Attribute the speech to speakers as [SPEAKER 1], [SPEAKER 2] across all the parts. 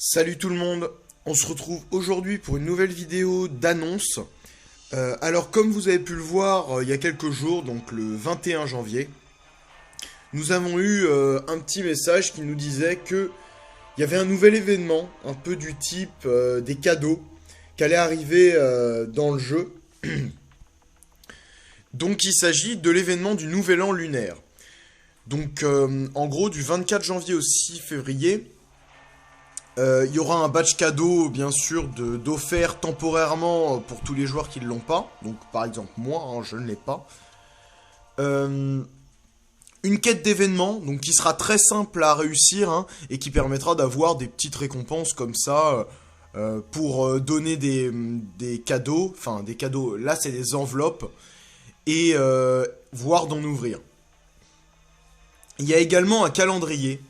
[SPEAKER 1] Salut tout le monde, on se retrouve aujourd'hui pour une nouvelle vidéo d'annonce. Alors comme vous avez pu le voir il y a quelques jours, donc le 21 janvier, nous avons eu un petit message qui nous disait que il y avait un nouvel événement, un peu du type des cadeaux, qui allait arriver dans le jeu. Donc il s'agit de l'événement du Nouvel An lunaire. Donc en gros du 24 janvier au 6 février, il y aura un badge cadeau, bien sûr, d'offert temporairement pour tous les joueurs qui ne l'ont pas. Donc, par exemple, moi, hein, je ne l'ai pas. Une quête d'événements, donc qui sera très simple à réussir, hein, et qui permettra d'avoir des petites récompenses comme ça pour donner des cadeaux. Enfin, des cadeaux, là, c'est des enveloppes. Et voire d'en ouvrir. Il y a également un calendrier.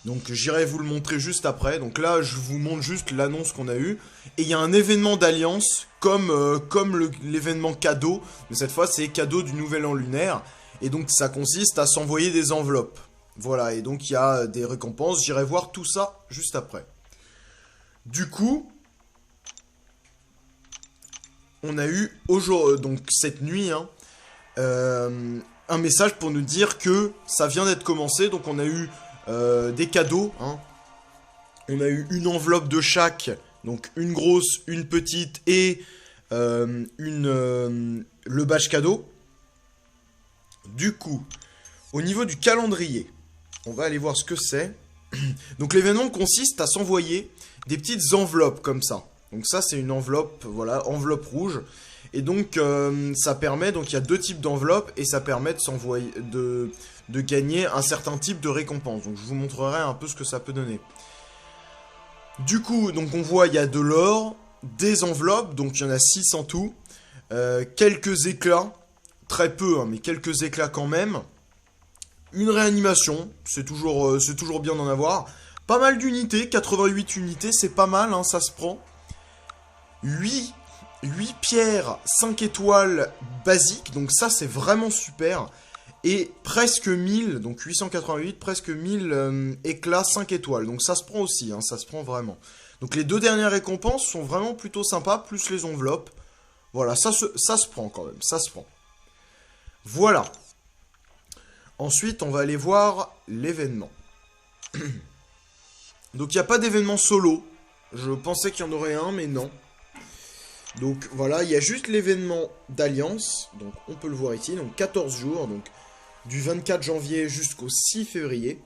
[SPEAKER 1] Donc j'irai vous le montrer juste après. Donc là, je vous montre juste l'annonce qu'on a eue. Et il y a un événement d'alliance comme l'événement cadeau. Mais cette fois, c'est cadeau du Nouvel An lunaire. Et donc ça consiste à s'envoyer des enveloppes. Voilà, et donc il y a des récompenses. J'irai voir tout ça juste après. Du coup, on a eu donc cette nuit un message pour nous dire que ça vient d'être commencé. Donc on a eu des cadeaux, hein. On a eu une enveloppe de chaque, donc une grosse, une petite et le badge cadeau. Du coup, au niveau du calendrier, on va aller voir ce que c'est. Donc l'événement consiste à s'envoyer des petites enveloppes comme ça. Donc ça c'est une enveloppe, voilà, enveloppe rouge. Et donc ça permet, donc il y a deux types d'enveloppes et ça permet de s'envoyer, de gagner un certain type de récompense. Donc je vous montrerai un peu ce que ça peut donner. Du coup, donc on voit il y a de l'or, des enveloppes, donc il y en a 6 en tout, quelques éclats, très peu, hein, mais quelques éclats quand même. Une réanimation, c'est toujours bien d'en avoir. Pas mal d'unités, 88 unités, c'est pas mal, hein, ça se prend. 8 pierres 5 étoiles basiques, donc ça c'est vraiment super. Et presque 1000, donc 888, presque 1000 éclats 5 étoiles. Donc ça se prend aussi, hein, ça se prend vraiment. Donc les deux dernières récompenses sont vraiment plutôt sympas, plus les enveloppes. Voilà, ça se prend quand même, ça se prend. Voilà. Ensuite, on va aller voir l'événement. Donc il n'y a pas d'événement solo. Je pensais qu'il y en aurait un, mais non. Donc voilà, il y a juste l'événement d'Alliance, donc on peut le voir ici, donc 14 jours, donc du 24 janvier jusqu'au 6 février.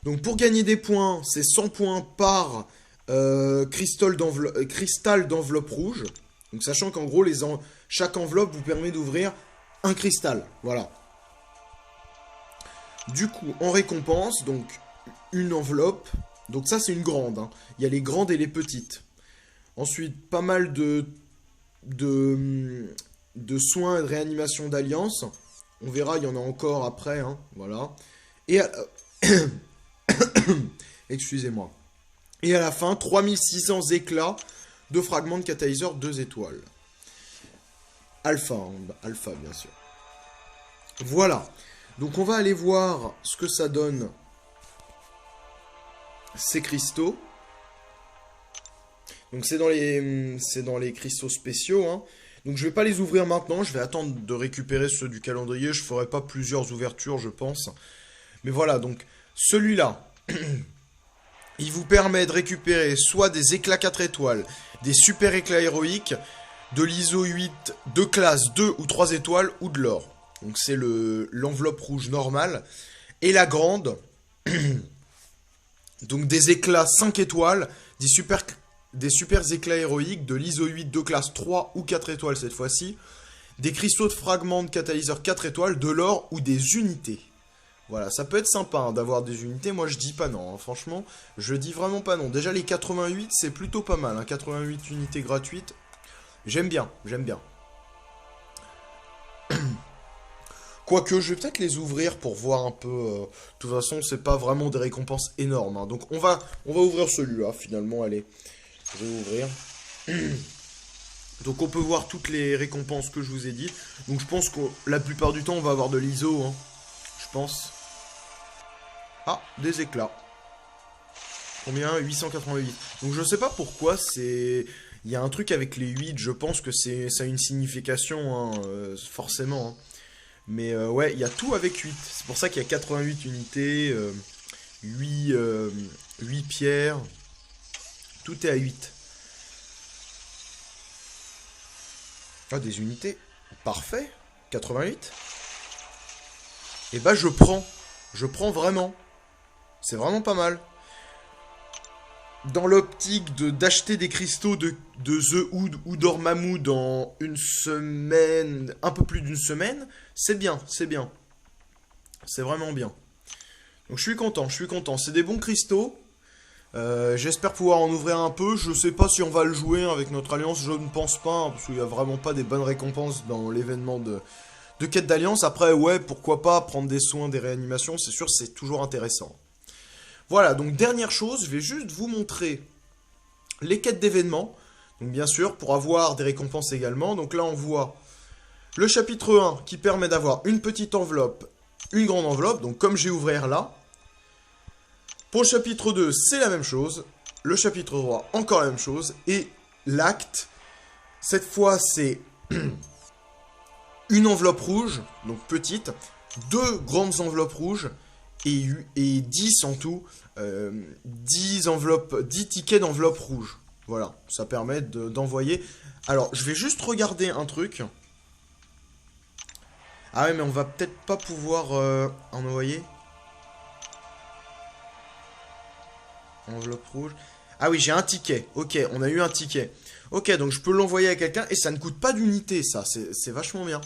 [SPEAKER 1] Donc pour gagner des points, c'est 100 points par cristal d'enveloppe rouge. Donc sachant qu'en gros, chaque enveloppe vous permet d'ouvrir un cristal, voilà. Du coup, en récompense, donc une enveloppe, donc ça c'est une grande, hein. Il y a les grandes et les petites. Ensuite, pas mal de soins et de réanimation d'alliance. On verra, il y en a encore après, hein, voilà. Et excusez-moi. Et à la fin, 3600 éclats de fragments de catalyseur 2 étoiles. Alpha, hein, alpha bien sûr. Voilà. Donc on va aller voir ce que ça donne ces cristaux. Donc c'est dans les cristaux spéciaux, hein. Donc je vais pas les ouvrir maintenant, je vais attendre de récupérer ceux du calendrier, je ferai pas plusieurs ouvertures je pense. Mais voilà, donc celui-là, il vous permet de récupérer soit des éclats 4 étoiles, des super éclats héroïques, de l'ISO 8 de classe 2 ou 3 étoiles ou de l'or. Donc c'est l'enveloppe rouge normale. Et la grande, donc des éclats 5 étoiles, des super éclats héroïques, de l'ISO 8 de classe 3 ou 4 étoiles cette fois-ci, des cristaux de fragments de catalyseur 4 étoiles, de l'or ou des unités. Voilà, ça peut être sympa hein, d'avoir des unités, moi je dis pas non, hein, franchement, je dis vraiment pas non. Déjà les 88 c'est plutôt pas mal, hein, 88 unités gratuites, j'aime bien, j'aime bien. Quoique, je vais peut-être les ouvrir pour voir un peu. De toute façon, c'est pas vraiment des récompenses énormes, hein. Donc on va ouvrir celui-là finalement, allez. Je vais ouvrir. Donc on peut voir toutes les récompenses que je vous ai dites. Donc je pense que la plupart du temps on va avoir de l'ISO, hein. Je pense. Ah, des éclats. Combien? 888. Donc je sais pas pourquoi c'est... Il y a un truc avec les 8, je pense que ça a une signification, hein, forcément. Hein. Mais ouais, il y a tout avec 8. C'est pour ça qu'il y a 88 unités, 8 pierres. Tout est à 8. Ah, des unités. Parfait. 88. Et bah je prends. Je prends vraiment. C'est vraiment pas mal. Dans l'optique d'acheter des cristaux de The Hood ou Dormammu dans une semaine, un peu plus d'une semaine, c'est bien, c'est bien. C'est vraiment bien. Donc je suis content, je suis content. C'est des bons cristaux. J'espère pouvoir en ouvrir un peu. Je sais pas si on va le jouer avec notre alliance, je ne pense pas, hein, parce qu'il n'y a vraiment pas des bonnes récompenses dans l'événement de quête d'alliance. Après, ouais, pourquoi pas prendre des soins, des réanimations, c'est sûr, c'est toujours intéressant. Voilà, donc dernière chose, je vais juste vous montrer les quêtes d'événements. Donc bien sûr, pour avoir des récompenses également. Donc là, on voit le chapitre 1 qui permet d'avoir une petite enveloppe, une grande enveloppe. Donc comme j'ai ouvert là. Pour le chapitre 2, c'est la même chose. Le chapitre 3, encore la même chose. Et l'acte, cette fois, c'est une enveloppe rouge, donc petite, 2 grandes enveloppes rouges. Et 10 en tout, 10 tickets d'enveloppe rouge. Voilà, ça permet d'envoyer. Alors, je vais juste regarder un truc. Ah ouais, mais on va peut-être pas pouvoir en envoyer. Enveloppe rouge. Ah oui, j'ai un ticket. Ok, on a eu un ticket. Ok, donc je peux l'envoyer à quelqu'un et ça ne coûte pas d'unité, ça. C'est vachement bien.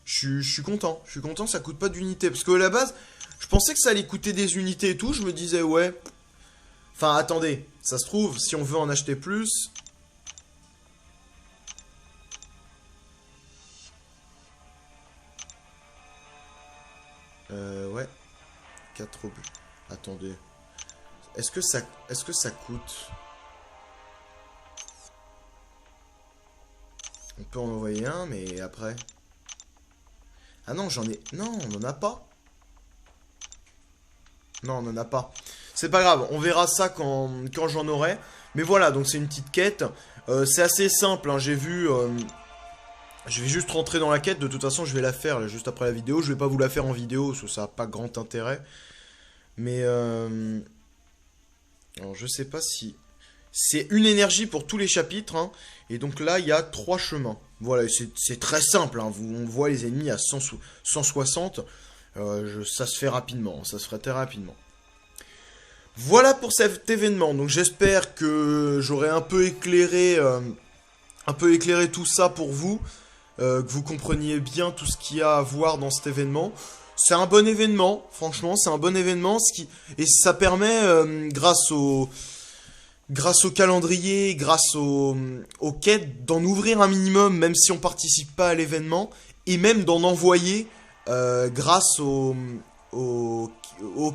[SPEAKER 1] Je suis content. Je suis content, ça coûte pas d'unité. Parce que à la base... Je pensais que ça allait coûter des unités et tout, je me disais ouais. Enfin attendez, ça se trouve, si on veut en acheter plus... Ouais. 4 objets. Attendez. Est-ce que ça coûte? On peut en envoyer un, mais après... Ah non, j'en ai... Non, on n'en a pas. Non, on n'en a pas. C'est pas grave, on verra ça quand j'en aurai. Mais voilà, donc c'est une petite quête. C'est assez simple, hein, j'ai vu... je vais juste rentrer dans la quête. De toute façon, je vais la faire là, juste après la vidéo. Je vais pas vous la faire en vidéo, parce que ça n'a pas grand intérêt. Mais... Alors, je sais pas si... C'est une énergie pour tous les chapitres. Hein, et donc là, il y a 3 chemins. Voilà, c'est très simple. Hein, on voit les ennemis à 160. Ça se fait rapidement, ça se ferait très rapidement. Voilà pour cet événement. Donc j'espère que j'aurai un peu éclairé tout ça pour vous, que vous compreniez bien tout ce qu'il y a à voir dans cet événement. C'est un bon événement, franchement, c'est un bon événement, et ça permet, grâce au calendrier, grâce aux quêtes, d'en ouvrir un minimum, même si on participe pas à l'événement, et même d'en envoyer. Grâce aux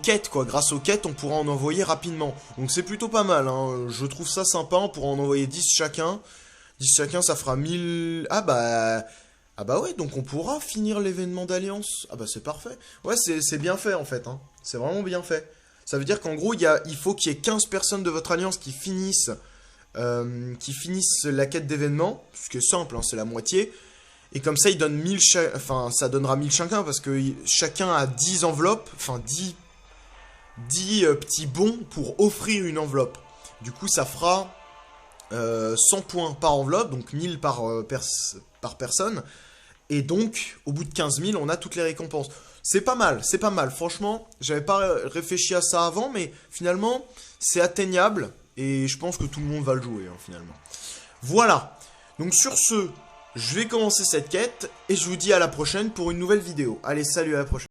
[SPEAKER 1] quêtes, quoi. Grâce aux quêtes, on pourra en envoyer rapidement. Donc c'est plutôt pas mal, hein. Je trouve ça sympa, on pourra en envoyer 10 chacun. 10 chacun, ça fera 1000... Ah bah ouais, donc on pourra finir l'événement d'Alliance. Ah bah c'est parfait. Ouais, c'est bien fait, en fait, hein. C'est vraiment bien fait. Ça veut dire qu'en gros, il faut qu'il y ait 15 personnes de votre Alliance qui finissent la quête d'événement. Ce qui est simple, hein, c'est la moitié. Et comme ça, il donne 1000 enfin, ça donnera 1000 chacun, parce que chacun a 10 enveloppes, enfin 10 petits bons pour offrir une enveloppe. Du coup, ça fera 100 points par enveloppe, donc 1000 par personne. Et donc, au bout de 15 000, on a toutes les récompenses. C'est pas mal, franchement. J'avais pas réfléchi à ça avant, mais finalement, c'est atteignable. Et je pense que tout le monde va le jouer, hein, finalement. Voilà. Donc sur ce... Je vais commencer cette quête et je vous dis à la prochaine pour une nouvelle vidéo. Allez, salut, à la prochaine.